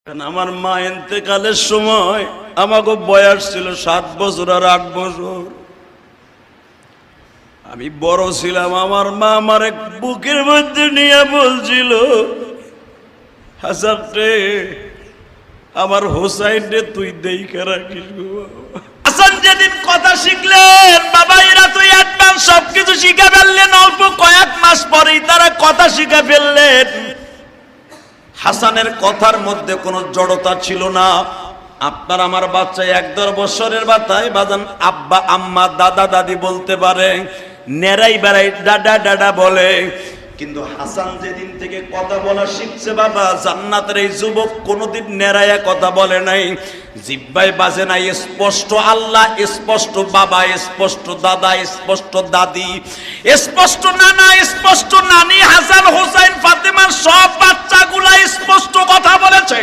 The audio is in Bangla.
আমার মা ইন্তেকালের সময় আমাকে বয়স ছিল 7 বছর আর 8 বছর। আমি বড় ছিলাম। আমার মা আমার এক বুকের মধ্যে নিয়ে বলছিল, হাসান রে, আমার হোসাইন রে তুই দেখে রাখিস। হাসান যেদিন কথা শিখলেন, বাবা এরা তুই অ্যাডভান্স সবকিছু শিখে ফেললেন। অল্প কয়েক মাস পরেই তারা কথা শিখে ফেললেন। হাসানের কথার মধ্যে কোনো জড়তা ছিল না। আপনার আমার বাচ্চা 1-1.5 বছরের বাচ্চায় বাজান আব্বা আম্মা দাদা দাদি বলতে পারে, নেড়াই বেড়াই ডাডা ডাডা বলে। কিন্তু হাসান যেদিন থেকে কথা বলা শিখছে, বাবা জান্নাতের এই যুবক কোনোদিন নেড়াইয়া কথা বলে নাই, জিব্বাই বাজে নাই। স্পষ্ট আল্লাহ, স্পষ্ট বাবা, স্পষ্ট দাদা, স্পষ্ট দাদি, স্পষ্ট নানা, স্পষ্ট নানি, হাসান হোসাইন ফাতেমার সব বাচ্চাগুলা স্পষ্ট কথা বলেছে।